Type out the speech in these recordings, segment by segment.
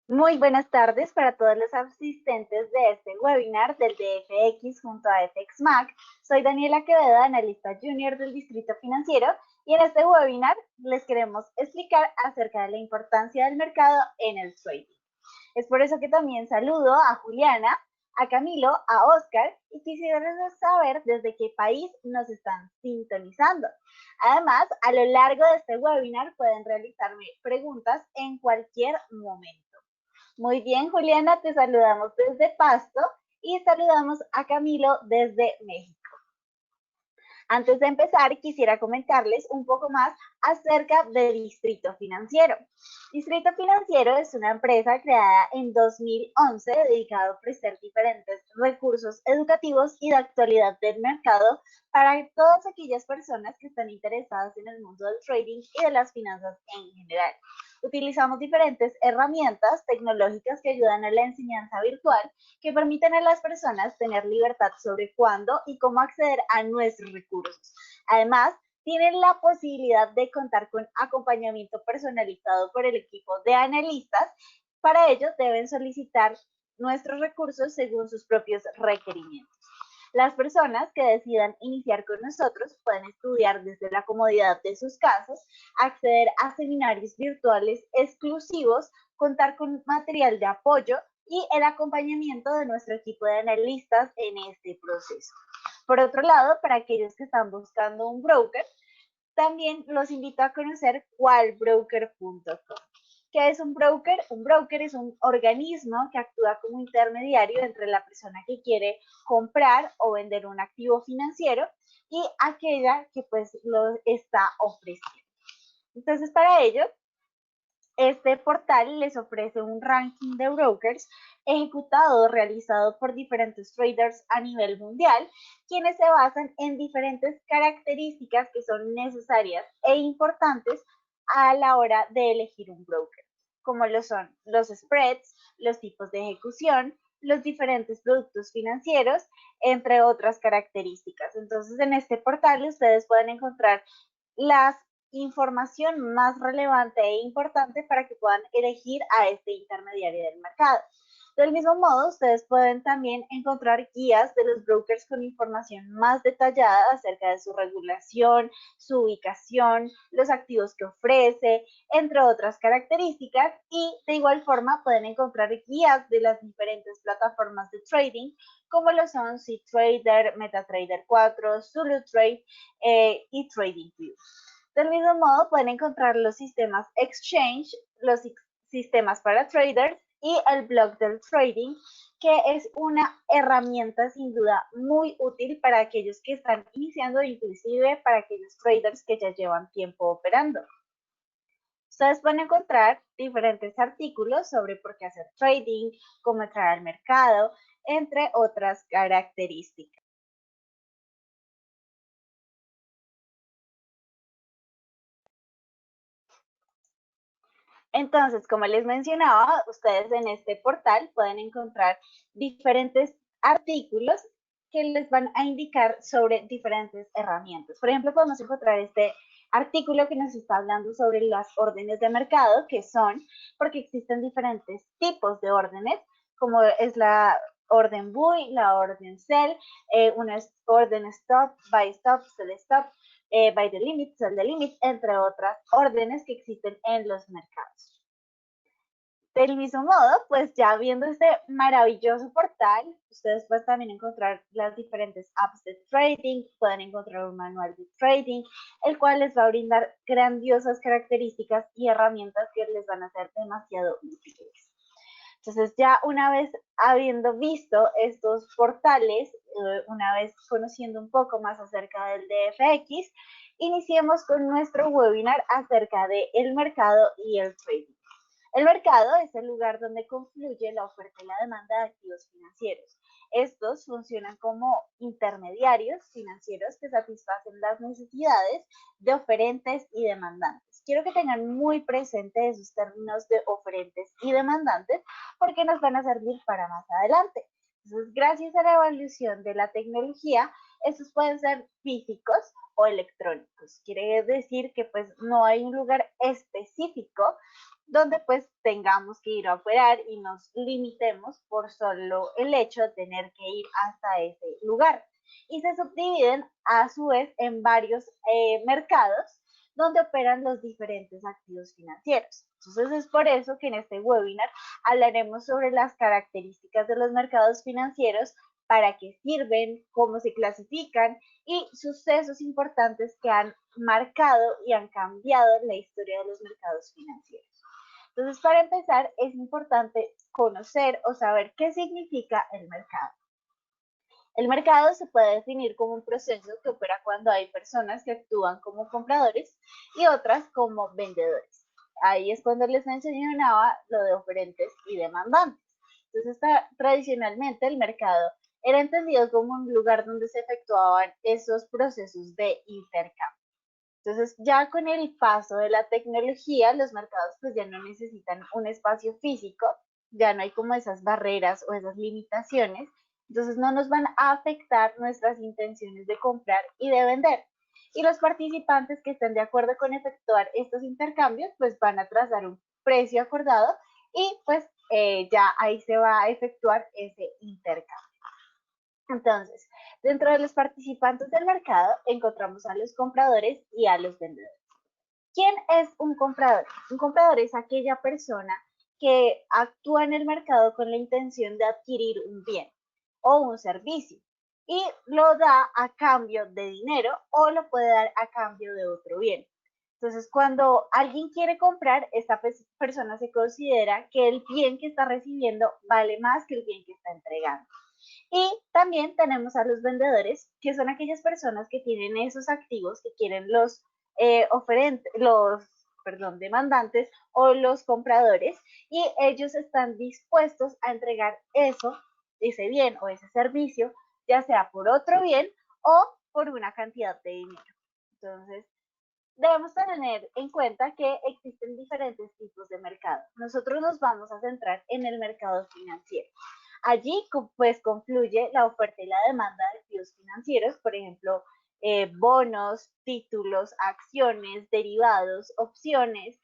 Muy buenas tardes para todos los asistentes de este webinar del DFX junto a FXMAC. Soy Daniela Quevedo, analista junior del Distrito Financiero, y en este webinar les queremos explicar acerca de la importancia del mercado en el trading. Es por eso que también saludo a Juliana, a Camilo, a Oscar, y quisiera saber desde qué país nos están sintonizando. Además, a lo largo de este webinar pueden realizarme preguntas en cualquier momento. Muy bien, Juliana, te saludamos desde Pasto y saludamos a Camilo desde México. Antes de empezar, quisiera comentarles un poco más acerca de Distrito Financiero. Distrito Financiero es una empresa creada en 2011 dedicada a ofrecer diferentes recursos educativos y de actualidad del mercado para todas aquellas personas que están interesadas en el mundo del trading y de las finanzas en general. Utilizamos diferentes herramientas tecnológicas que ayudan a la enseñanza virtual, que permiten a las personas tener libertad sobre cuándo y cómo acceder a nuestros recursos. Además, tienen la posibilidad de contar con acompañamiento personalizado por el equipo de analistas. Para ello, deben solicitar nuestros recursos según sus propios requerimientos. Las personas que decidan iniciar con nosotros pueden estudiar desde la comodidad de sus casas, acceder a seminarios virtuales exclusivos, contar con material de apoyo y el acompañamiento de nuestro equipo de analistas en este proceso. Por otro lado, para aquellos que están buscando un broker, también los invito a conocer cualbroker.com. ¿Qué es un broker? Un broker es un organismo que actúa como intermediario entre la persona que quiere comprar o vender un activo financiero y aquella que pues lo está ofreciendo. Entonces, para ello, este portal les ofrece un ranking de brokers ejecutado, realizado por diferentes traders a nivel mundial, quienes se basan en diferentes características que son necesarias e importantes a la hora de elegir un broker, como lo son los spreads, los tipos de ejecución, los diferentes productos financieros, entre otras características. Entonces, en este portal ustedes pueden encontrar las información más relevante e importante para que puedan elegir a este intermediario del mercado. Del mismo modo, ustedes pueden también encontrar guías de los brokers con información más detallada acerca de su regulación, su ubicación, los activos que ofrece, entre otras características. Y de igual forma pueden encontrar guías de las diferentes plataformas de trading, como lo son CTrader, MetaTrader 4, ZuluTrade y TradingView. Del mismo modo, pueden encontrar los sistemas Exchange, los sistemas para traders y el blog del trading, que es una herramienta sin duda muy útil para aquellos que están iniciando, inclusive para aquellos traders que ya llevan tiempo operando. Ustedes pueden encontrar diferentes artículos sobre por qué hacer trading, cómo entrar al mercado, entre otras características. Entonces, como les mencionaba, ustedes en este portal pueden encontrar diferentes artículos que les van a indicar sobre diferentes herramientas. Por ejemplo, podemos encontrar este artículo que nos está hablando sobre las órdenes de mercado, que son porque existen diferentes tipos de órdenes, como es la orden buy, la orden sell, una orden stop, buy stop, sell stop, by the limit, sell the limit, entre otras órdenes que existen en los mercados. Del mismo modo, pues ya viendo este maravilloso portal, ustedes pueden también encontrar las diferentes apps de trading, pueden encontrar un manual de trading, el cual les va a brindar grandiosas características y herramientas que les van a ser demasiado útiles. Entonces, ya una vez habiendo visto estos portales, una vez conociendo un poco más acerca del DFX, iniciemos con nuestro webinar acerca del mercado y el trading. El mercado es el lugar donde confluye la oferta y la demanda de activos financieros. Estos funcionan como intermediarios financieros que satisfacen las necesidades de oferentes y demandantes. Quiero que tengan muy presente esos términos de oferentes y demandantes porque nos van a servir para más adelante. Entonces, gracias a la evolución de la tecnología, estos pueden ser físicos o electrónicos. Quiere decir que pues no hay un lugar específico donde pues tengamos que ir a operar y nos limitemos por solo el hecho de tener que ir hasta ese lugar. Y se subdividen a su vez en varios mercados donde operan los diferentes activos financieros. Entonces es por eso que en este webinar hablaremos sobre las características de los mercados financieros, para qué sirven, cómo se clasifican y sucesos importantes que han marcado y han cambiado la historia de los mercados financieros. Entonces, para empezar, es importante conocer o saber qué significa el mercado. El mercado se puede definir como un proceso que opera cuando hay personas que actúan como compradores y otras como vendedores. Ahí es cuando les mencionaba lo de oferentes y demandantes. Entonces, tradicionalmente el mercado era entendido como un lugar donde se efectuaban esos procesos de intercambio. Entonces, ya con el paso de la tecnología, los mercados pues ya no necesitan un espacio físico, ya no hay como esas barreras o esas limitaciones, entonces no nos van a afectar nuestras intenciones de comprar y de vender. Y los participantes que estén de acuerdo con efectuar estos intercambios, pues van a trazar un precio acordado y pues ya ahí se va a efectuar ese intercambio. Entonces, dentro de los participantes del mercado encontramos a los compradores y a los vendedores. ¿Quién es un comprador? Un comprador es aquella persona que actúa en el mercado con la intención de adquirir un bien o un servicio y lo da a cambio de dinero o lo puede dar a cambio de otro bien. Entonces, cuando alguien quiere comprar, esta persona se considera que el bien que está recibiendo vale más que el bien que está entregando. Y también tenemos a los vendedores, que son aquellas personas que tienen esos activos que quieren los demandantes o los compradores, y ellos están dispuestos a entregar eso, ese bien o ese servicio, ya sea por otro bien o por una cantidad de dinero. Entonces, debemos tener en cuenta que existen diferentes tipos de mercado. Nosotros nos vamos a centrar en el mercado financiero. Allí pues confluye la oferta y la demanda de activos financieros, por ejemplo, bonos, títulos, acciones, derivados, opciones,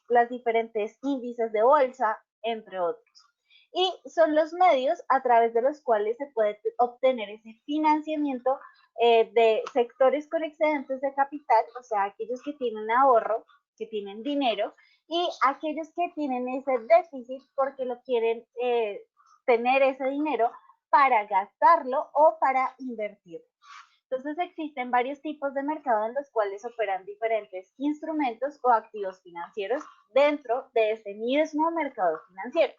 las diferentes índices de bolsa, entre otros. Y son los medios a través de los cuales se puede obtener ese financiamiento de sectores con excedentes de capital, o sea, aquellos que tienen ahorro, que tienen dinero, y aquellos que tienen ese déficit porque lo quieren tener ese dinero para gastarlo o para invertir. Entonces existen varios tipos de mercado en los cuales operan diferentes instrumentos o activos financieros dentro de ese mismo mercado financiero.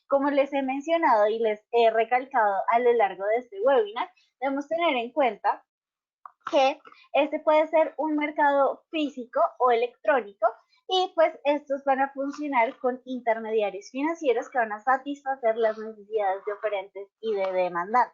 Como les he mencionado y les he recalcado a lo largo de este webinar, debemos tener en cuenta que este puede ser un mercado físico o electrónico, y pues estos van a funcionar con intermediarios financieros que van a satisfacer las necesidades de oferentes y de demandantes.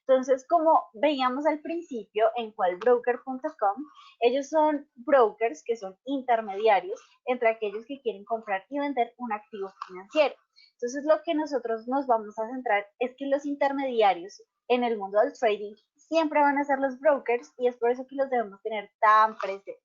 Entonces, como veíamos al principio en qualbroker.com, ellos son brokers que son intermediarios entre aquellos que quieren comprar y vender un activo financiero. Entonces, lo que nosotros nos vamos a centrar es que los intermediarios en el mundo del trading siempre van a ser los brokers, y es por eso que los debemos tener tan presentes.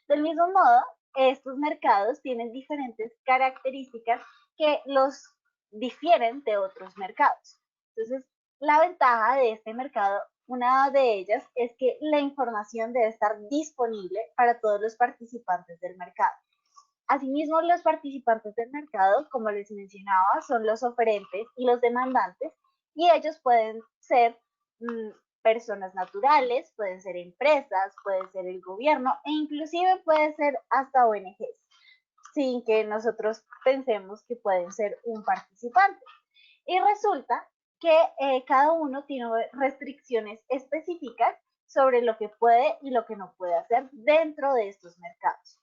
Del mismo modo, estos mercados tienen diferentes características que los difieren de otros mercados. Entonces, la ventaja de este mercado, una de ellas, es que la información debe estar disponible para todos los participantes del mercado. Asimismo, los participantes del mercado, como les mencionaba, son los oferentes y los demandantes, y ellos pueden ser personas naturales, pueden ser empresas, puede ser el gobierno e inclusive puede ser hasta ONGs, sin que nosotros pensemos que pueden ser un participante. Y resulta que cada uno tiene restricciones específicas sobre lo que puede y lo que no puede hacer dentro de estos mercados.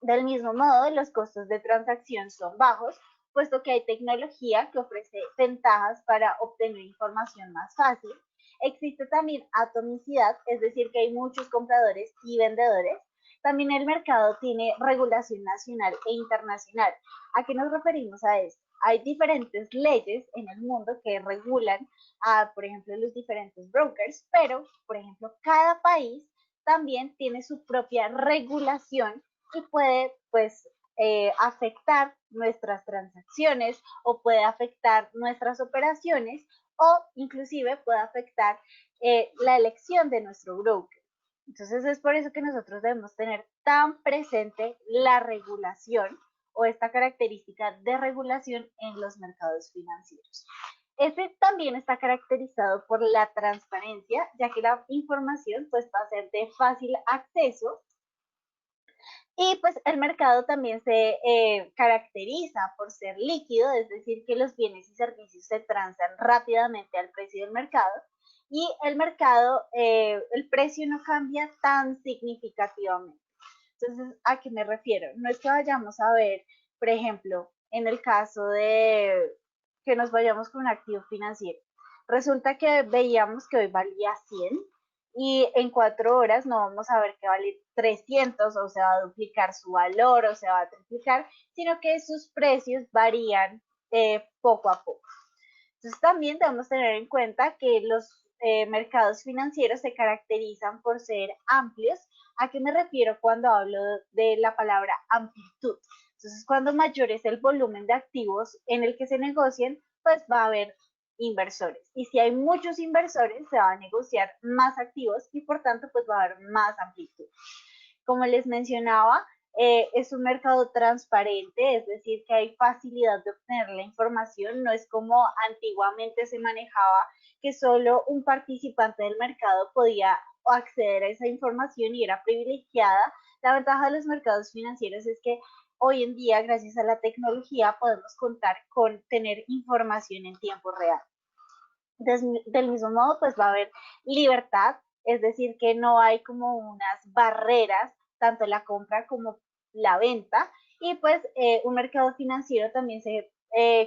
Del mismo modo, los costos de transacción son bajos, puesto que hay tecnología que ofrece ventajas para obtener información más fácil. Existe también atomicidad, es decir, que hay muchos compradores y vendedores. También el mercado tiene regulación nacional e internacional. ¿A qué nos referimos a esto? Hay diferentes leyes en el mundo que regulan a, por ejemplo, los diferentes brokers, pero, por ejemplo, cada país también tiene su propia regulación y puede, pues, afectar nuestras transacciones o puede afectar nuestras operaciones o inclusive puede afectar la elección de nuestro broker. Entonces es por eso que nosotros debemos tener tan presente la regulación o esta característica de regulación en los mercados financieros. Este también está caracterizado por la transparencia, ya que la información pues va a ser de fácil acceso y pues el mercado también se caracteriza por ser líquido, es decir, que los bienes y servicios se transan rápidamente al precio del mercado y el mercado, el precio no cambia tan significativamente. Entonces, ¿a qué me refiero? No es que vayamos a ver, por ejemplo, en el caso de que nos vayamos con un activo financiero. Resulta que veíamos que hoy valía 100 y en 4 horas no vamos a ver que vale 300 o se va a duplicar su valor o se va a triplicar, sino que sus precios varían poco a poco. Entonces también debemos tener en cuenta que los mercados financieros se caracterizan por ser amplios. ¿A qué me refiero cuando hablo de la palabra amplitud? Entonces, cuando mayor es el volumen de activos en el que se negocian, pues va a haber inversores. Y si hay muchos inversores, se va a negociar más activos y por tanto, pues va a haber más amplitud. Como les mencionaba, es un mercado transparente, es decir, que hay facilidad de obtener la información, no es como antiguamente se manejaba, que solo un participante del mercado podía acceder a esa información y era privilegiada. La ventaja de los mercados financieros es que hoy en día, gracias a la tecnología, podemos contar con tener información en tiempo real. Del mismo modo, pues va a haber libertad, es decir, que no hay como unas barreras, tanto la compra como la venta, y pues un mercado financiero también se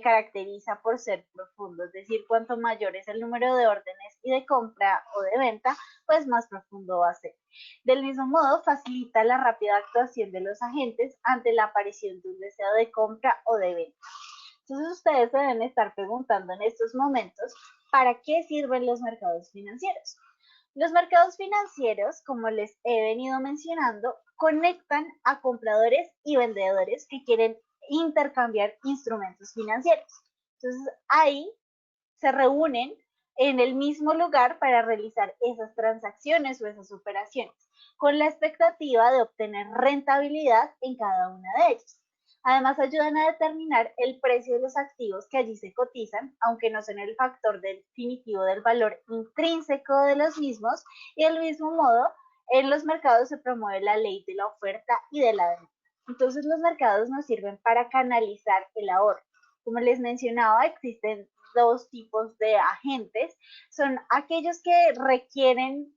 caracteriza por ser profundo, es decir, cuanto mayor es el número de órdenes y de compra o de venta, pues más profundo va a ser. Del mismo modo, facilita la rápida actuación de los agentes ante la aparición de un deseo de compra o de venta. Entonces ustedes se deben estar preguntando en estos momentos, ¿para qué sirven los mercados financieros? Los mercados financieros, como les he venido mencionando, conectan a compradores y vendedores que quieren intercambiar instrumentos financieros. Entonces ahí se reúnen en el mismo lugar para realizar esas transacciones o esas operaciones, con la expectativa de obtener rentabilidad en cada una de ellas. Además, ayudan a determinar el precio de los activos que allí se cotizan, aunque no son el factor definitivo del valor intrínseco de los mismos, y del mismo modo, en los mercados se promueve la ley de la oferta y de la demanda. Entonces, los mercados nos sirven para canalizar el ahorro. Como les mencionaba, existen dos tipos de agentes. Son aquellos que requieren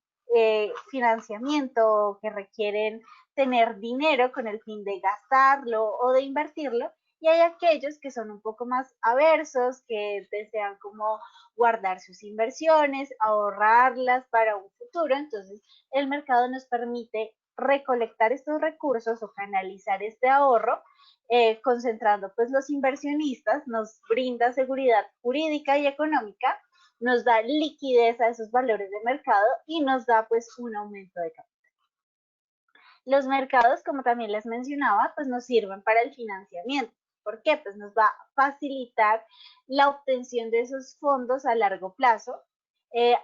financiamiento, que requieren tener dinero con el fin de gastarlo o de invertirlo, y hay aquellos que son un poco más aversos, que desean como guardar sus inversiones, ahorrarlas para un futuro. Entonces, el mercado nos permite recolectar estos recursos o canalizar este ahorro, concentrando pues los inversionistas, nos brinda seguridad jurídica y económica, nos da liquidez a esos valores de mercado y nos da pues un aumento de capital. Los mercados, como también les mencionaba, pues nos sirven para el financiamiento. ¿Por qué? Pues nos va a facilitar la obtención de esos fondos a largo plazo.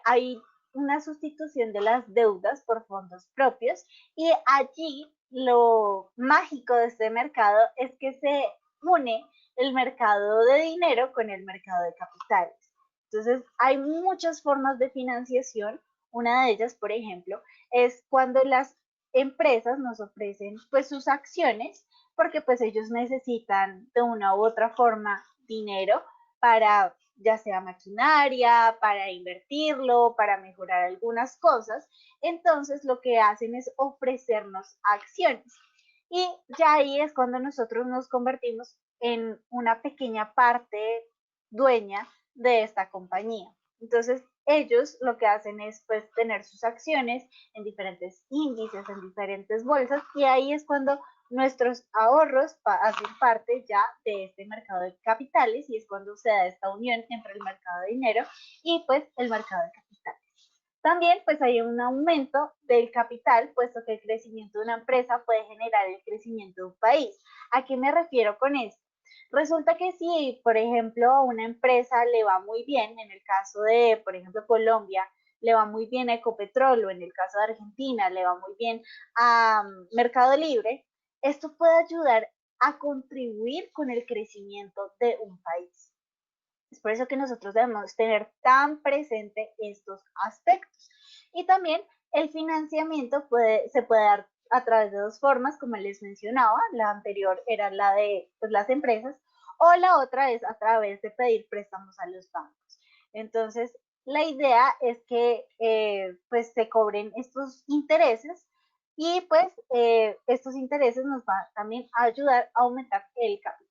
Hay una sustitución de las deudas por fondos propios y allí lo mágico de este mercado es que se une el mercado de dinero con el mercado de capitales. Entonces, hay muchas formas de financiación. Una de ellas, por ejemplo, es cuando las empresas nos ofrecen pues sus acciones porque pues ellos necesitan de una u otra forma dinero para ya sea maquinaria, para invertirlo, para mejorar algunas cosas. Entonces lo que hacen es ofrecernos acciones. Y ya ahí es cuando nosotros nos convertimos en una pequeña parte dueña de esta compañía. Entonces, ellos lo que hacen es pues tener sus acciones en diferentes índices, en diferentes bolsas, y ahí es cuando nuestros ahorros hacen parte ya de este mercado de capitales y es cuando se da esta unión entre el mercado de dinero y pues el mercado de capitales. También pues hay un aumento del capital, puesto que el crecimiento de una empresa puede generar el crecimiento de un país. ¿A qué me refiero con esto? Resulta que si, por ejemplo, a una empresa le va muy bien, en el caso de, por ejemplo, Colombia, le va muy bien a Ecopetrol, o en el caso de Argentina, le va muy bien a Mercado Libre, esto puede ayudar a contribuir con el crecimiento de un país. Es por eso que nosotros debemos tener tan presente estos aspectos. Y también el financiamiento se puede dar a través de dos formas, como les mencionaba. La anterior era la de pues, las empresas, o la otra es a través de pedir préstamos a los bancos. Entonces, la idea es que pues se cobren estos intereses y pues estos intereses nos van también a ayudar a aumentar el capital.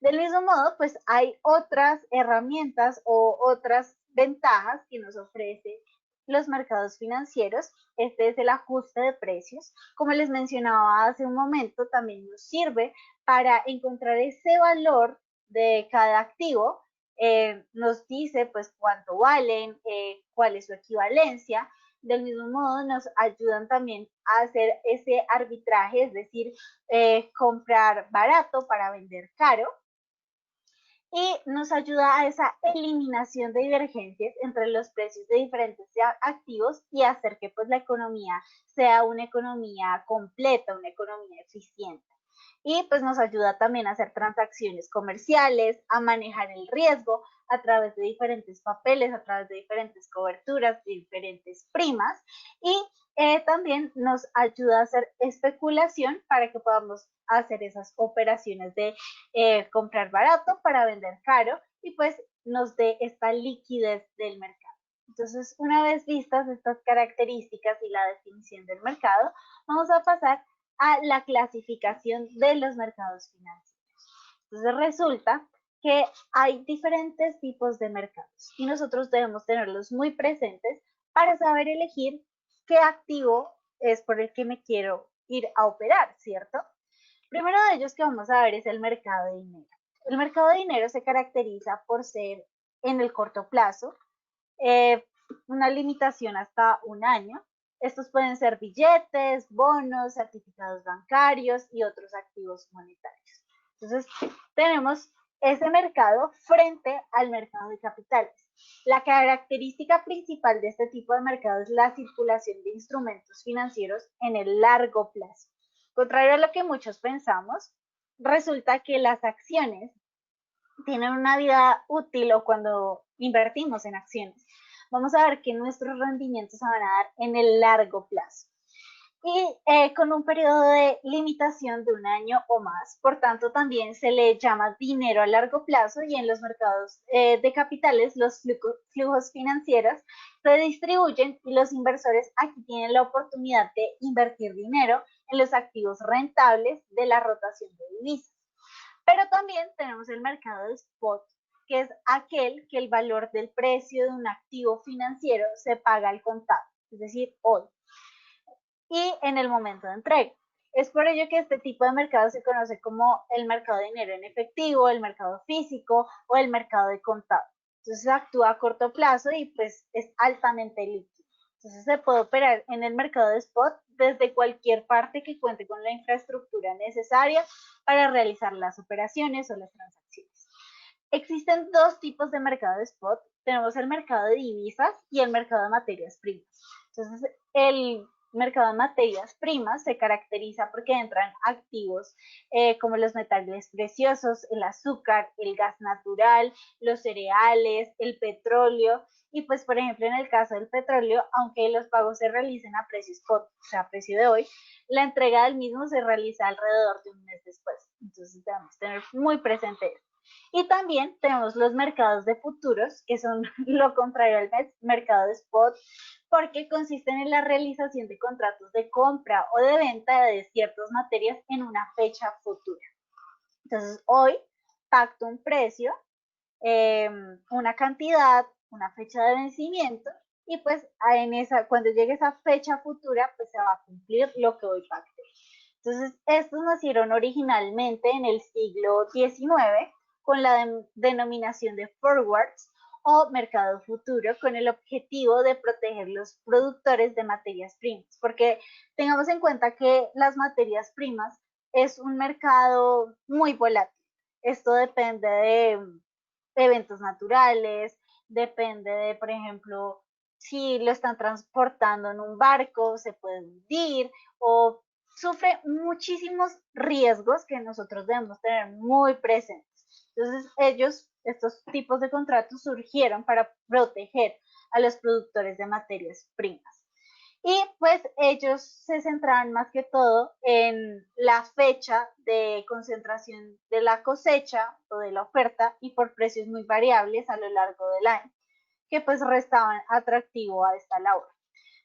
Del mismo modo, pues hay otras herramientas o otras ventajas que nos ofrece los mercados financieros. Este es el ajuste de precios. Como les mencionaba hace un momento, también nos sirve para encontrar ese valor de cada activo. Nos dice pues cuánto valen, cuál es su equivalencia. Del mismo modo, nos ayudan también a hacer ese arbitraje, es decir, comprar barato para vender caro, y nos ayuda a esa eliminación de divergencias entre los precios de diferentes activos y hacer que pues la economía sea una economía completa, una economía eficiente. Y pues nos ayuda también a hacer transacciones comerciales, a manejar el riesgo a través de diferentes papeles, a través de diferentes coberturas, de diferentes primas, y también nos ayuda a hacer especulación para que podamos hacer esas operaciones de comprar barato para vender caro y pues nos dé esta liquidez del mercado. Entonces, una vez vistas estas características y la definición del mercado, vamos a pasar a la clasificación de los mercados financieros. Entonces, resulta que hay diferentes tipos de mercados y nosotros debemos tenerlos muy presentes para saber elegir qué activo es por el que me quiero ir a operar, ¿cierto? Primero de ellos que vamos a ver es el mercado de dinero. El mercado de dinero se caracteriza por ser en el corto plazo, eh, una limitación hasta un año. Estos pueden ser billetes, bonos, certificados bancarios y otros activos monetarios. Entonces, tenemos ese mercado frente al mercado de capitales. La característica principal de este tipo de mercado es la circulación de instrumentos financieros en el largo plazo. Contrario a lo que muchos pensamos, resulta que las acciones tienen una vida útil, o cuando invertimos en acciones, vamos a ver que nuestros rendimientos se van a dar en el largo plazo y con un periodo de limitación de un año o más. Por tanto, también se le llama dinero a largo plazo, y en los mercados de capitales los flujos financieros se distribuyen y los inversores aquí tienen la oportunidad de invertir dinero en los activos rentables de la rotación de divisas. Pero también tenemos el mercado de spot, que es aquel que el valor del precio de un activo financiero se paga al contado, es decir, hoy, y en el momento de entrega. Es por ello que este tipo de mercado se conoce como el mercado de dinero en efectivo, el mercado físico o el mercado de contado. Entonces actúa a corto plazo y pues es altamente líquido. Entonces se puede operar en el mercado de spot desde cualquier parte que cuente con la infraestructura necesaria para realizar las operaciones o las transacciones. Existen dos tipos de mercado de spot. Tenemos el mercado de divisas y el mercado de materias primas. Entonces, el mercado de materias primas se caracteriza porque entran activos como los metales preciosos, el azúcar, el gas natural, los cereales, el petróleo. Y pues, por ejemplo, en el caso del petróleo, aunque los pagos se realicen a precio spot, o sea, a precio de hoy, la entrega del mismo se realiza alrededor de un mes después. Entonces, debemos tener muy presente esto. Y también tenemos los mercados de futuros, que son lo contrario al mercado de spot, porque consisten en la realización de contratos de compra o de venta de ciertas materias en una fecha futura. Entonces, hoy pacto un precio, una cantidad, una fecha de vencimiento, y pues cuando llegue esa fecha futura, pues se va a cumplir lo que hoy pacté. Entonces, estos nacieron originalmente en el siglo XIX con la denominación de forwards, o mercado futuro con el objetivo de proteger los productores de materias primas, porque tengamos en cuenta que las materias primas es un mercado muy volátil. Esto depende de eventos naturales, depende de, por ejemplo, si lo están transportando en un barco, se puede hundir o sufre muchísimos riesgos que nosotros debemos tener muy presentes. Entonces, estos tipos de contratos surgieron para proteger a los productores de materias primas. Y pues ellos se centraban más que todo en la fecha de concentración de la cosecha o de la oferta y por precios muy variables a lo largo del año, que pues restaban atractivo a esta labor.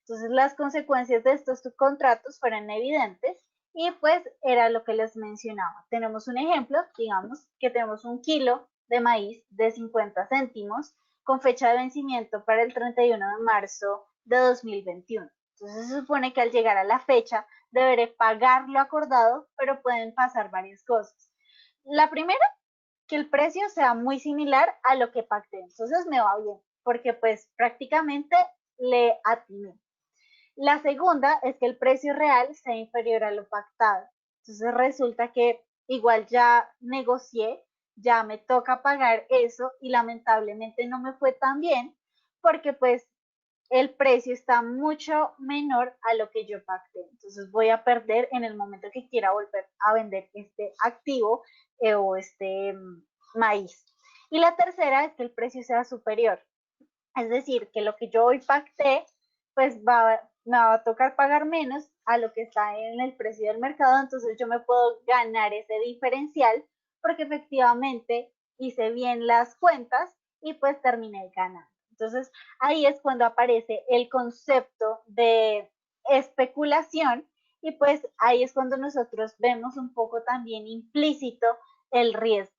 Entonces las consecuencias de estos contratos fueron evidentes y pues era lo que les mencionaba. Tenemos un ejemplo, digamos que tenemos un kilo de maíz de 50 céntimos con fecha de vencimiento para el 31 de marzo de 2021. Entonces se supone que al llegar a la fecha deberé pagar lo acordado, pero pueden pasar varias cosas. La primera, que el precio sea muy similar a lo que pacté. Entonces me va bien, porque pues prácticamente le atiné. La segunda es que el precio real sea inferior a lo pactado. Entonces resulta que igual ya negocié, ya me toca pagar eso y lamentablemente no me fue tan bien porque pues el precio está mucho menor a lo que yo pacté. Entonces voy a perder en el momento que quiera volver a vender este activo o este maíz. Y la tercera es que el precio sea superior. Es decir, que lo que yo hoy pacté, pues me va a tocar pagar menos a lo que está en el precio del mercado, entonces yo me puedo ganar ese diferencial porque efectivamente hice bien las cuentas y pues terminé ganando. Entonces ahí es cuando aparece el concepto de especulación y pues ahí es cuando nosotros vemos un poco también implícito el riesgo.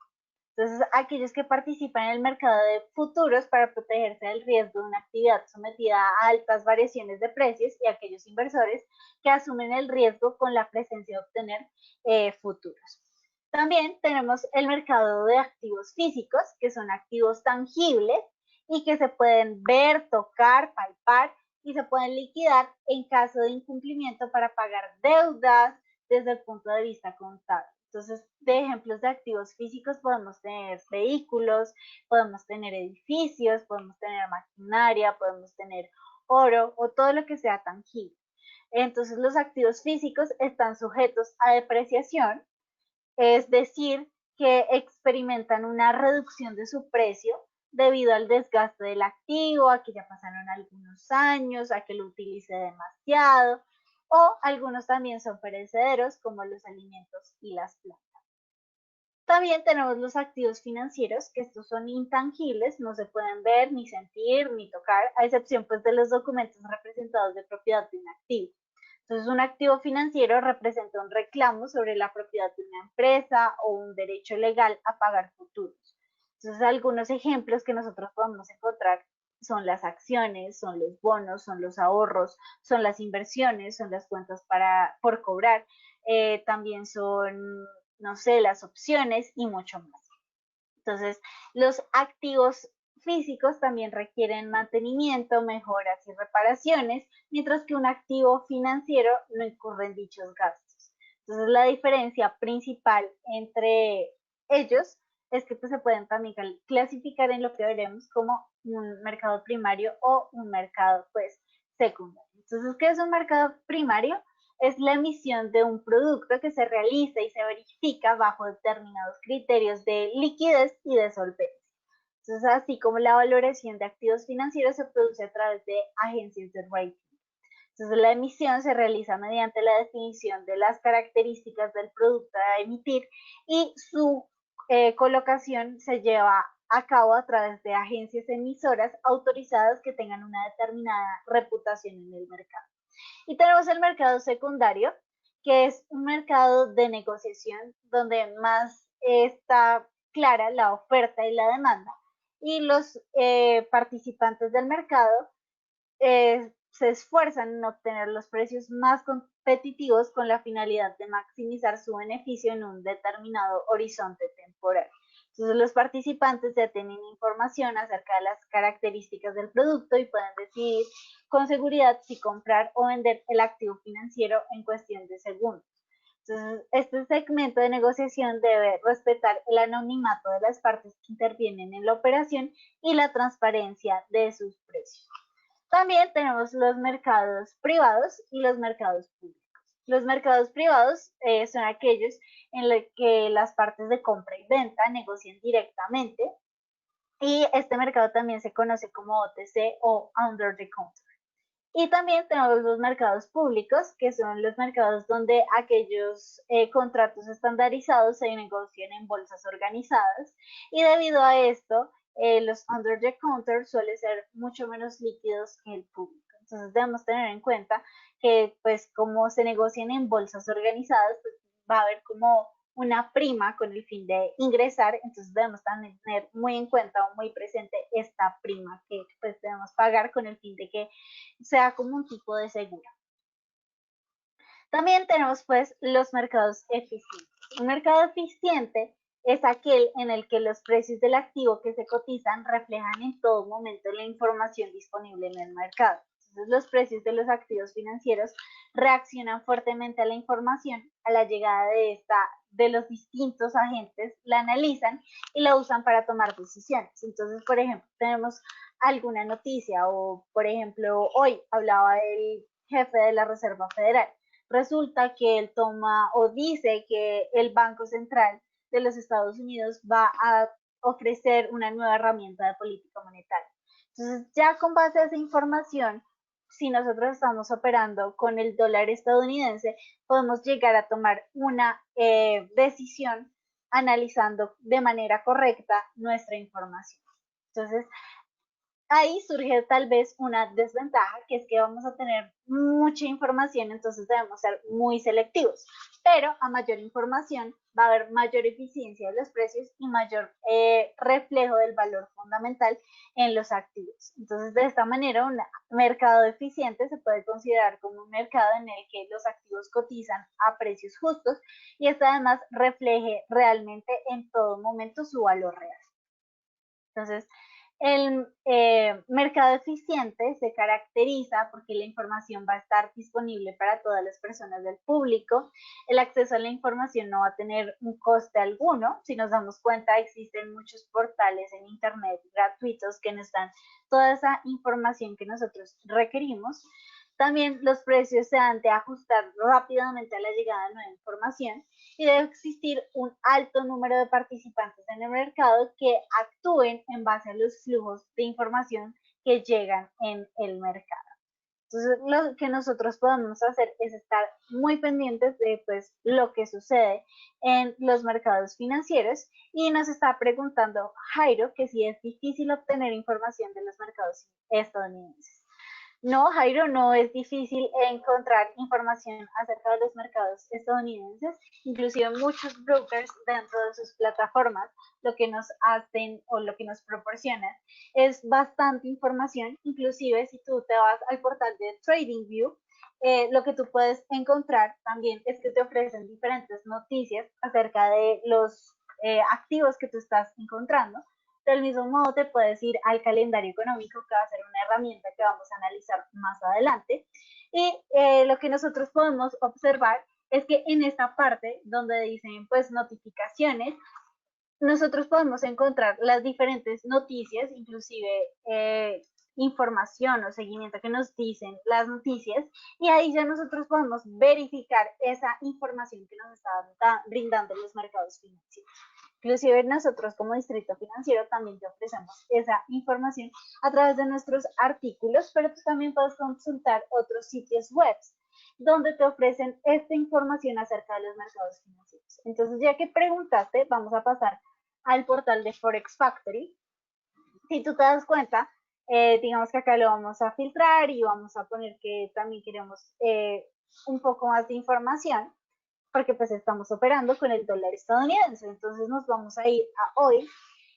Entonces, aquellos que participan en el mercado de futuros para protegerse del riesgo de una actividad sometida a altas variaciones de precios y aquellos inversores que asumen el riesgo con la presencia de obtener futuros. También tenemos el mercado de activos físicos, que son activos tangibles y que se pueden ver, tocar, palpar y se pueden liquidar en caso de incumplimiento para pagar deudas desde el punto de vista contable. Entonces, de ejemplos de activos físicos podemos tener vehículos, podemos tener edificios, podemos tener maquinaria, podemos tener oro o todo lo que sea tangible. Entonces, los activos físicos están sujetos a depreciación, es decir, que experimentan una reducción de su precio debido al desgaste del activo, a que ya pasaron algunos años, a que lo utilice demasiado, o algunos también son perecederos como los alimentos y las plantas. También tenemos los activos financieros, que estos son intangibles, no se pueden ver, ni sentir, ni tocar, a excepción pues de los documentos representados de propiedad de un activo. Entonces, un activo financiero representa un reclamo sobre la propiedad de una empresa o un derecho legal a pagar futuros. Entonces, algunos ejemplos que nosotros podemos encontrar son las acciones, son los bonos, son los ahorros, son las inversiones, son las cuentas por cobrar, también son, no sé, las opciones y mucho más. Entonces, los activos físicos también requieren mantenimiento, mejoras y reparaciones, mientras que un activo financiero no incurre en dichos gastos. Entonces, la diferencia principal entre ellos es que pues, se pueden también clasificar en lo que veremos como un mercado primario o un mercado pues secundario. Entonces, ¿qué es un mercado primario? Es la emisión de un producto que se realiza y se verifica bajo determinados criterios de liquidez y de solvencia. Entonces, así como la valoración de activos financieros se produce a través de agencias de rating. Entonces, la emisión se realiza mediante la definición de las características del producto a emitir y su colocación se lleva a cabo a través de agencias emisoras autorizadas que tengan una determinada reputación en el mercado. Y tenemos el mercado secundario, que es un mercado de negociación donde más está clara la oferta y la demanda. Y los participantes del mercado se esfuerzan en obtener los precios más competitivos con la finalidad de maximizar su beneficio en un determinado horizonte temporal. Entonces los participantes ya tienen información acerca de las características del producto y pueden decidir con seguridad si comprar o vender el activo financiero en cuestión de segundos. Entonces, este segmento de negociación debe respetar el anonimato de las partes que intervienen en la operación y la transparencia de sus precios. También tenemos los mercados privados y los mercados públicos. Los mercados privados son aquellos en los que las partes de compra y venta negocian directamente, y este mercado también se conoce como OTC o Under the Counter. Y también tenemos los mercados públicos, que son los mercados donde aquellos contratos estandarizados se negocian en bolsas organizadas, y debido a esto, los under the counter suelen ser mucho menos líquidos que el público. Entonces debemos tener en cuenta que, pues, como se negocian en bolsas organizadas, pues va a haber como una prima con el fin de ingresar, entonces debemos tener muy en cuenta o muy presente esta prima que pues debemos pagar con el fin de que sea como un tipo de seguro. También tenemos pues los mercados eficientes. Un mercado eficiente es aquel en el que los precios del activo que se cotizan reflejan en todo momento la información disponible en el mercado. Entonces, los precios de los activos financieros reaccionan fuertemente a la información, a la llegada de los distintos agentes, la analizan y la usan para tomar decisiones. Entonces, por ejemplo, tenemos alguna noticia o, por ejemplo, hoy hablaba el jefe de la Reserva Federal. Resulta que él toma o dice que el Banco Central de los Estados Unidos va a ofrecer una nueva herramienta de política monetaria. Entonces, ya con base a esa información, si nosotros estamos operando con el dólar estadounidense, podemos llegar a tomar una decisión analizando de manera correcta nuestra información. Entonces, ahí surge tal vez una desventaja, que es que vamos a tener mucha información, entonces debemos ser muy selectivos, pero a mayor información va a haber mayor eficiencia de los precios y mayor reflejo del valor fundamental en los activos. Entonces, de esta manera, un mercado eficiente se puede considerar como un mercado en el que los activos cotizan a precios justos y este además refleje realmente en todo momento su valor real. Entonces, el mercado eficiente se caracteriza porque la información va a estar disponible para todas las personas del público. El acceso a la información no va a tener un coste alguno. Si nos damos cuenta, existen muchos portales en Internet gratuitos que nos dan toda esa información que nosotros requerimos. También los precios se han de ajustar rápidamente a la llegada de nueva información, y debe existir un alto número de participantes en el mercado que actúen en base a los flujos de información que llegan en el mercado. Entonces, lo que nosotros podemos hacer es estar muy pendientes de pues, lo que sucede en los mercados financieros, y nos está preguntando Jairo que si es difícil obtener información de los mercados estadounidenses. No, Jairo, no es difícil encontrar información acerca de los mercados estadounidenses. Inclusive muchos brokers dentro de sus plataformas lo que nos hacen o lo que nos proporcionan es bastante información. Inclusive si tú te vas al portal de TradingView, lo que tú puedes encontrar también es que te ofrecen diferentes noticias acerca de los activos que tú estás encontrando. Del mismo modo, te puedes ir al calendario económico, que va a ser una herramienta que vamos a analizar más adelante. Y lo que nosotros podemos observar es que en esta parte donde dicen pues notificaciones, nosotros podemos encontrar las diferentes noticias, inclusive información o seguimiento que nos dicen las noticias, y ahí ya nosotros podemos verificar esa información que nos están brindando los mercados financieros. Inclusive nosotros como distrito financiero también te ofrecemos esa información a través de nuestros artículos, pero tú también puedes consultar otros sitios web donde te ofrecen esta información acerca de los mercados financieros. Entonces, ya que preguntaste, vamos a pasar al portal de Forex Factory. Si tú te das cuenta, digamos que acá lo vamos a filtrar y vamos a poner que también queremos un poco más de información, porque pues estamos operando con el dólar estadounidense. Entonces nos vamos a ir a hoy,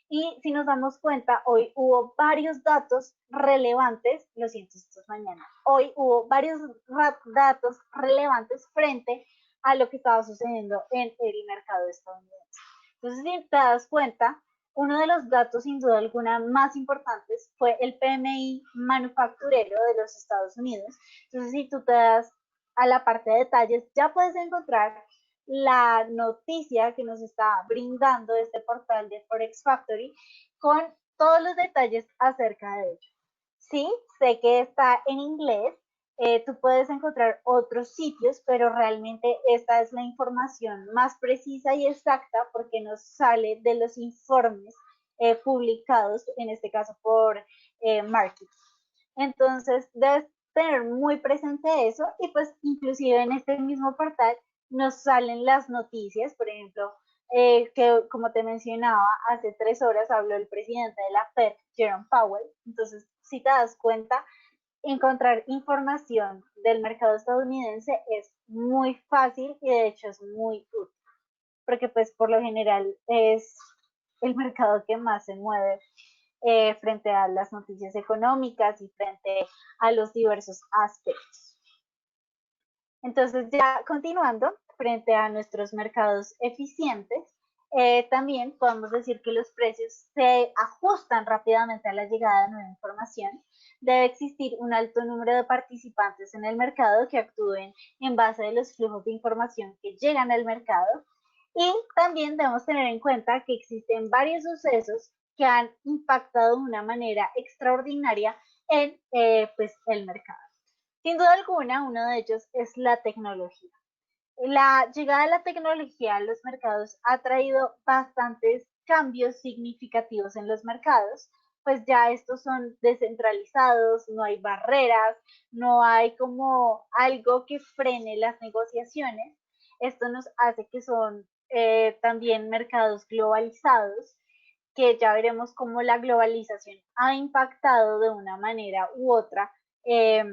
y si nos damos cuenta, hoy hubo varios datos relevantes, lo siento, esto es mañana, hoy hubo varios datos relevantes frente a lo que estaba sucediendo en el mercado estadounidense. Entonces, si te das cuenta, uno de los datos sin duda alguna más importantes fue el PMI manufacturero de los Estados Unidos. Entonces, si tú te das a la parte de detalles, ya puedes encontrar la noticia que nos está brindando este portal de Forex Factory con todos los detalles acerca de ello. Sí, sé que está en inglés, tú puedes encontrar otros sitios, pero realmente esta es la información más precisa y exacta porque nos sale de los informes publicados, en este caso por Market. Entonces, debes tener muy presente eso y pues inclusive en este mismo portal nos salen las noticias, por ejemplo, que como te mencionaba, hace 3 horas habló el presidente de la Fed, Jerome Powell. Entonces, si te das cuenta, encontrar información del mercado estadounidense es muy fácil y de hecho es muy útil, porque pues por lo general es el mercado que más se mueve frente a las noticias económicas y frente a los diversos aspectos. Entonces, ya continuando, frente a nuestros mercados eficientes, también podemos decir que los precios se ajustan rápidamente a la llegada de nueva información. Debe existir un alto número de participantes en el mercado que actúen en base a los flujos de información que llegan al mercado. Y también debemos tener en cuenta que existen varios sucesos que han impactado de una manera extraordinaria en pues, el mercado. Sin duda alguna, uno de ellos es la tecnología. La llegada de la tecnología a los mercados ha traído bastantes cambios significativos en los mercados, pues ya estos son descentralizados, no hay barreras, no hay como algo que frene las negociaciones. Esto nos hace que son también mercados globalizados, que ya veremos cómo la globalización ha impactado de una manera u otra eh,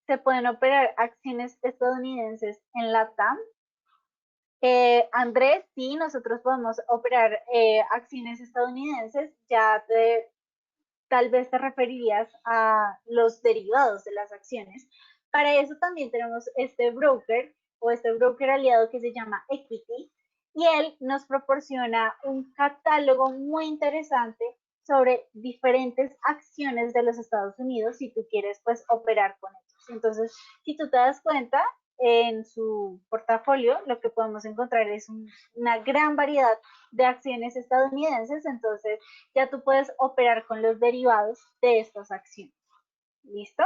se pueden operar acciones estadounidenses en la TAM. Andrés, sí, nosotros podemos operar acciones estadounidenses, tal vez te referirías a los derivados de las acciones. Para eso también tenemos este broker o este broker aliado que se llama Equity y él nos proporciona un catálogo muy interesante sobre diferentes acciones de los Estados Unidos si tú quieres pues operar con ellos. Entonces, si tú te das cuenta, en su portafolio lo que podemos encontrar es una gran variedad de acciones estadounidenses, entonces ya tú puedes operar con los derivados de estas acciones. ¿Listo?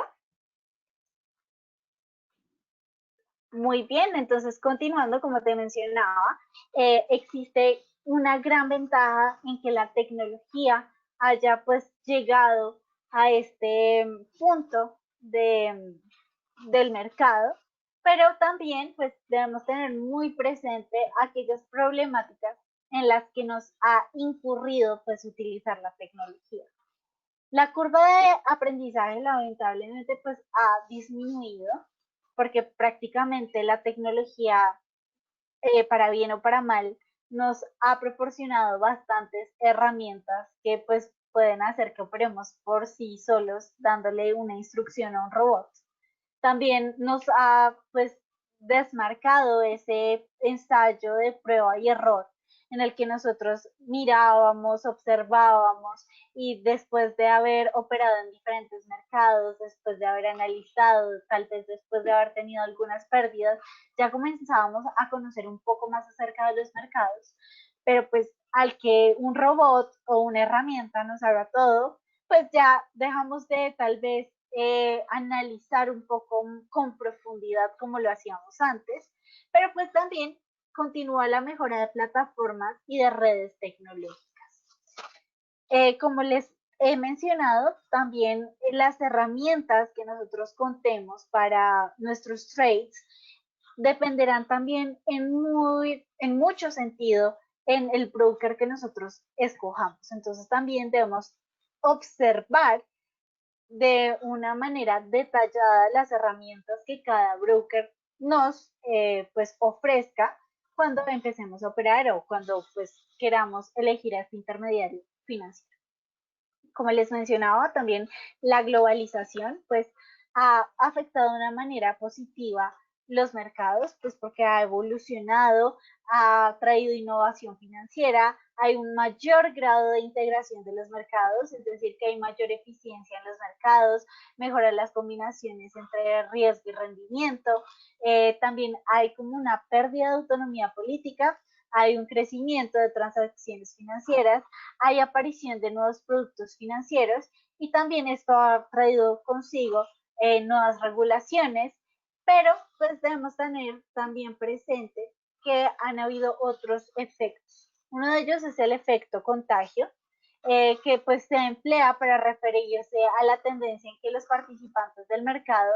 Muy bien, entonces continuando, como te mencionaba, existe una gran ventaja en que la tecnología haya pues llegado a este punto del mercado, pero también pues debemos tener muy presente aquellas problemáticas en las que nos ha incurrido pues utilizar la tecnología. La curva de aprendizaje lamentablemente pues ha disminuido porque prácticamente la tecnología, para bien o para mal, nos ha proporcionado bastantes herramientas que pues pueden hacer que operemos por sí solos dándole una instrucción a un robot. También nos ha pues desmarcado ese ensayo de prueba y error en el que nosotros mirábamos, observábamos y después de haber operado en diferentes mercados, después de haber analizado, tal vez después de haber tenido algunas pérdidas, ya comenzábamos a conocer un poco más acerca de los mercados, pero pues al que un robot o una herramienta nos haga todo, pues ya dejamos de tal vez analizar un poco con profundidad como lo hacíamos antes, pero pues también continúa la mejora de plataformas y de redes tecnológicas. Como les he mencionado, también las herramientas que nosotros contemos para nuestros trades dependerán también en mucho sentido en el broker que nosotros escojamos. Entonces también debemos observar de una manera detallada las herramientas que cada broker nos pues ofrezca cuando empecemos a operar o cuando pues queramos elegir a este intermediario financiero. Como les mencionaba, también la globalización pues ha afectado de una manera positiva los mercados, pues porque ha evolucionado, ha traído innovación financiera, hay un mayor grado de integración de los mercados, es decir, que hay mayor eficiencia en los mercados, mejoran las combinaciones entre riesgo y rendimiento, también hay como una pérdida de autonomía política, hay un crecimiento de transacciones financieras, hay aparición de nuevos productos financieros y también esto ha traído consigo nuevas regulaciones, pero pues debemos tener también presente que han habido otros efectos. Uno de ellos es el efecto contagio, que pues se emplea para referirse a la tendencia en que los participantes del mercado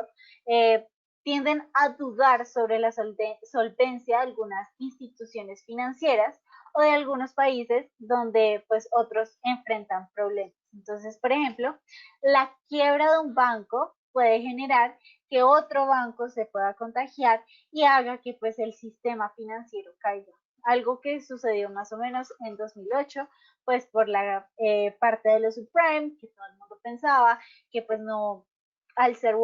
eh, tienden a dudar sobre la solvencia de algunas instituciones financieras o de algunos países donde pues otros enfrentan problemas. Entonces, por ejemplo, la quiebra de un banco puede generar que otro banco se pueda contagiar y haga que pues el sistema financiero caiga. Algo que sucedió más o menos en 2008, pues por la parte de los subprime, que todo el mundo pensaba que pues no, al ser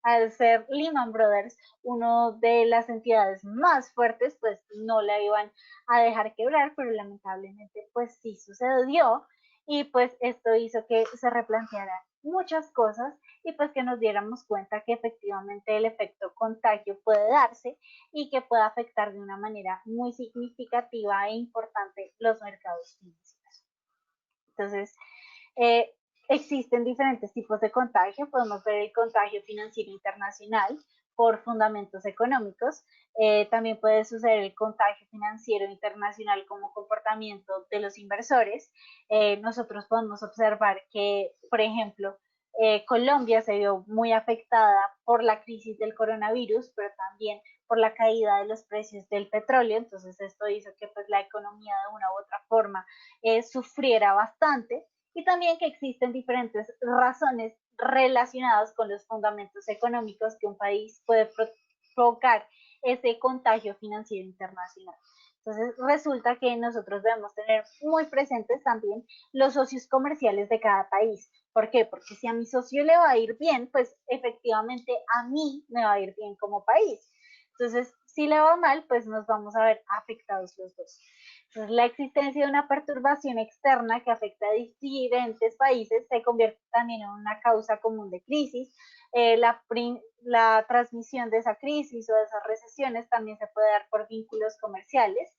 al ser Lehman Brothers, uno de las entidades más fuertes, pues no la iban a dejar quebrar, pero lamentablemente pues sí sucedió y pues esto hizo que se replantearan muchas cosas y pues que nos diéramos cuenta que efectivamente el efecto contagio puede darse y que puede afectar de una manera muy significativa e importante los mercados financieros. Entonces, eh, existen diferentes tipos de contagio. Podemos ver el contagio financiero internacional por fundamentos económicos. También puede suceder el contagio financiero internacional como comportamiento de los inversores. Nosotros podemos observar que, por ejemplo, Colombia se vio muy afectada por la crisis del coronavirus, pero también por la caída de los precios del petróleo. Entonces esto hizo que pues, la economía de una u otra forma sufriera bastante y también que existen diferentes razones relacionadas con los fundamentos económicos que un país puede provocar ese contagio financiero internacional. Entonces resulta que nosotros debemos tener muy presentes también los socios comerciales de cada país. ¿Por qué? Porque si a mi socio le va a ir bien, pues efectivamente a mí me va a ir bien como país. Entonces, si le va mal, pues nos vamos a ver afectados los dos. Entonces, la existencia de una perturbación externa que afecta a diferentes países se convierte también en una causa común de crisis. La transmisión de esa crisis o de esas recesiones también se puede dar por vínculos comerciales.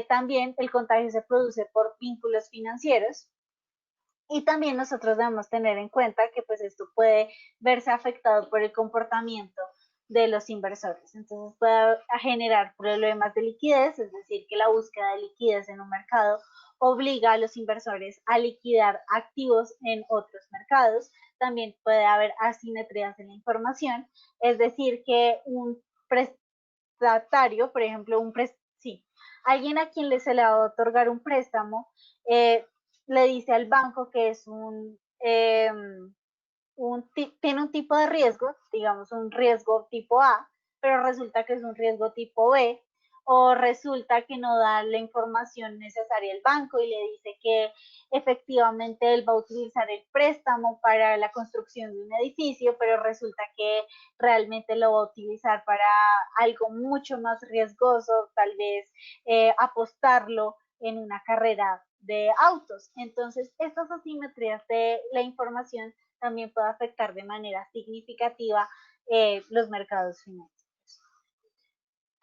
También el contagio se produce por vínculos financieros. Y también nosotros debemos tener en cuenta que pues esto puede verse afectado por el comportamiento de los inversores. Entonces puede generar problemas de liquidez, es decir, que la búsqueda de liquidez en un mercado obliga a los inversores a liquidar activos en otros mercados. También puede haber asimetrías en la información, es decir, que un prestatario, por ejemplo, sí, alguien a quien se le va a otorgar un préstamo, le dice al banco que es tiene un tipo de riesgo, digamos un riesgo tipo A, pero resulta que es un riesgo tipo B, o resulta que no da la información necesaria al banco y le dice que efectivamente él va a utilizar el préstamo para la construcción de un edificio, pero resulta que realmente lo va a utilizar para algo mucho más riesgoso, tal vez apostarlo en una carrera de autos. Entonces, estas asimetrías de la información también puede afectar de manera significativa los mercados financieros.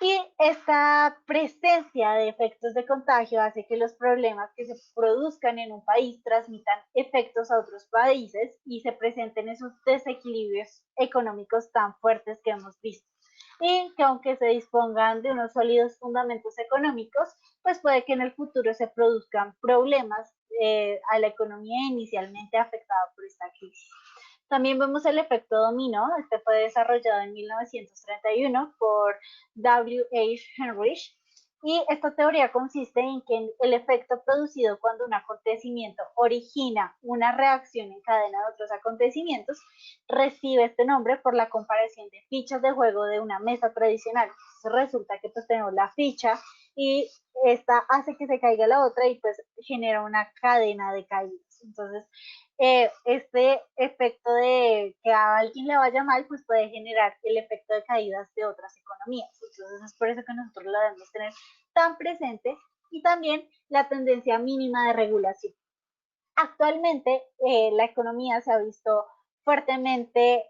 Y esta presencia de efectos de contagio hace que los problemas que se produzcan en un país transmitan efectos a otros países y se presenten esos desequilibrios económicos tan fuertes que hemos visto. Y que aunque se dispongan de unos sólidos fundamentos económicos, pues puede que en el futuro se produzcan problemas a la economía inicialmente afectada por esta crisis. También vemos el efecto dominó. Este fue desarrollado en 1931 por W. H. Henrich. Y esta teoría consiste en que el efecto producido cuando un acontecimiento origina una reacción en cadena de otros acontecimientos recibe este nombre por la comparación de fichas de juego de una mesa tradicional. Entonces resulta que pues tenemos la ficha y esta hace que se caiga la otra y pues genera una cadena de caídas. Entonces, este efecto de que alguien le vaya mal, pues puede generar el efecto de caídas de otras economías. Entonces es por eso que nosotros lo debemos tener tan presente, y también la tendencia mínima de regulación. Actualmente la economía se ha visto fuertemente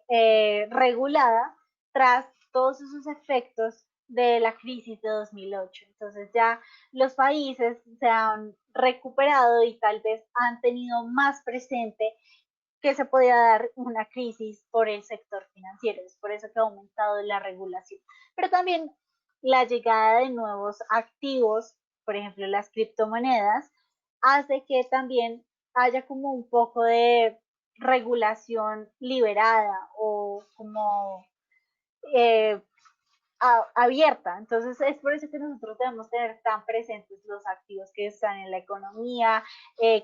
regulada tras todos esos efectos de la crisis de 2008. Entonces ya los países se han recuperado y tal vez han tenido más presente que se podía dar una crisis por el sector financiero. Es por eso que ha aumentado la regulación. Pero también la llegada de nuevos activos, por ejemplo las criptomonedas, hace que también haya como un poco de regulación liberada o como eh, abierta. Entonces es por eso que nosotros debemos tener tan presentes los activos que están en la economía,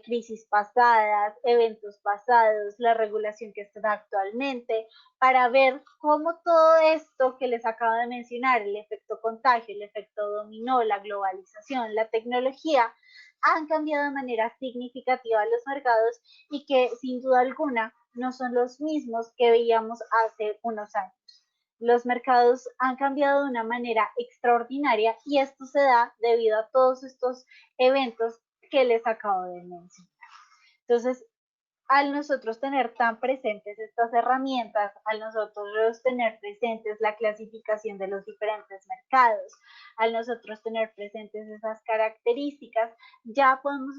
crisis pasadas, eventos pasados, la regulación que está actualmente, para ver cómo todo esto que les acabo de mencionar, el efecto contagio, el efecto dominó, la globalización, la tecnología, han cambiado de manera significativa los mercados, y que sin duda alguna no son los mismos que veíamos hace unos años. Los mercados han cambiado de una manera extraordinaria, y esto se da debido a todos estos eventos que les acabo de mencionar. Entonces, al nosotros tener tan presentes estas herramientas, al nosotros tener presentes la clasificación de los diferentes mercados, al nosotros tener presentes esas características, ya podemos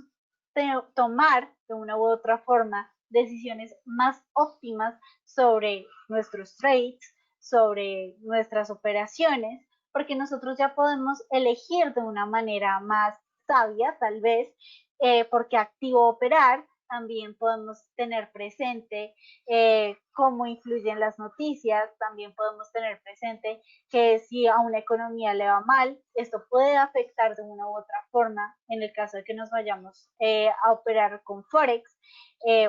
tomar de una u otra forma decisiones más óptimas sobre nuestros trades, sobre nuestras operaciones, porque nosotros ya podemos elegir de una manera más sabia, tal vez, por qué activo operar. También podemos tener presente cómo influyen las noticias, también podemos tener presente que si a una economía le va mal, esto puede afectar de una u otra forma en el caso de que nos vayamos a operar con Forex,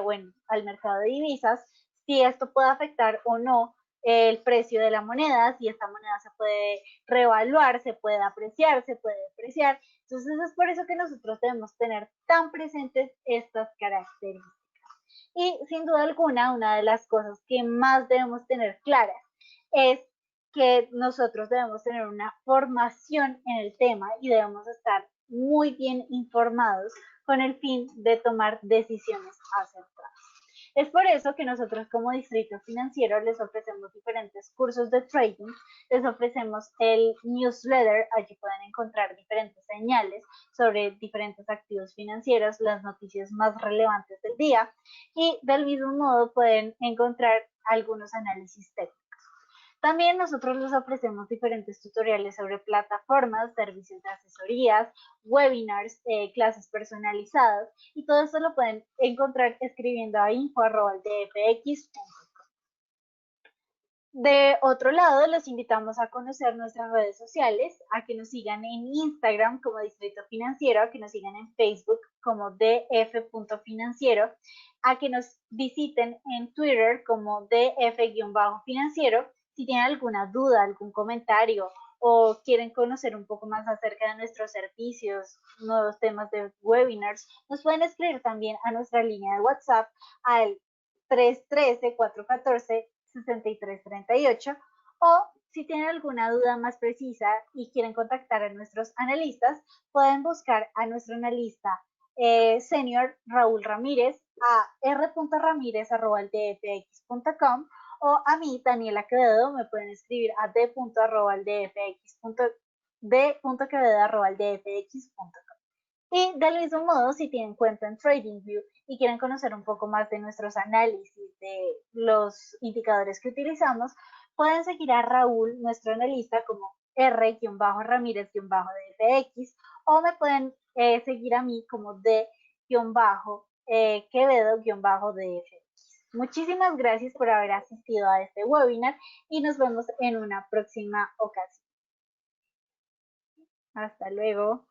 bueno, al mercado de divisas, si esto puede afectar o no el precio de la moneda, si esta moneda se puede revaluar, se puede apreciar, se puede depreciar. Entonces es por eso que nosotros debemos tener tan presentes estas características. Y sin duda alguna, una de las cosas que más debemos tener claras es que nosotros debemos tener una formación en el tema y debemos estar muy bien informados con el fin de tomar decisiones acertadas. Es por eso que nosotros como Distrito Financiero les ofrecemos diferentes cursos de trading, les ofrecemos el newsletter, allí pueden encontrar diferentes señales sobre diferentes activos financieros, las noticias más relevantes del día, y del mismo modo pueden encontrar algunos análisis técnicos. También nosotros les ofrecemos diferentes tutoriales sobre plataformas, servicios de asesorías, webinars, clases personalizadas, y todo eso lo pueden encontrar escribiendo a info@dfx.com. De otro lado, los invitamos a conocer nuestras redes sociales, a que nos sigan en Instagram como Distrito Financiero, a que nos sigan en Facebook como df.financiero, a que nos visiten en Twitter como df-financiero. Si tienen alguna duda, algún comentario o quieren conocer un poco más acerca de nuestros servicios, nuevos temas de webinars, nos pueden escribir también a nuestra línea de WhatsApp al 313-414-6338, o si tienen alguna duda más precisa y quieren contactar a nuestros analistas, pueden buscar a nuestro analista senior Raúl Ramírez a r.ramirez@dfx.com, o a mí, Daniela Quevedo, me pueden escribir a d.quevedo@dfx.com. Y del mismo modo, si tienen cuenta en TradingView y quieren conocer un poco más de nuestros análisis, de los indicadores que utilizamos, pueden seguir a Raúl, nuestro analista, como R-Ramírez-DFX, o me pueden seguir a mí como D-Quevedo-DFX. Muchísimas gracias por haber asistido a este webinar y nos vemos en una próxima ocasión. Hasta luego.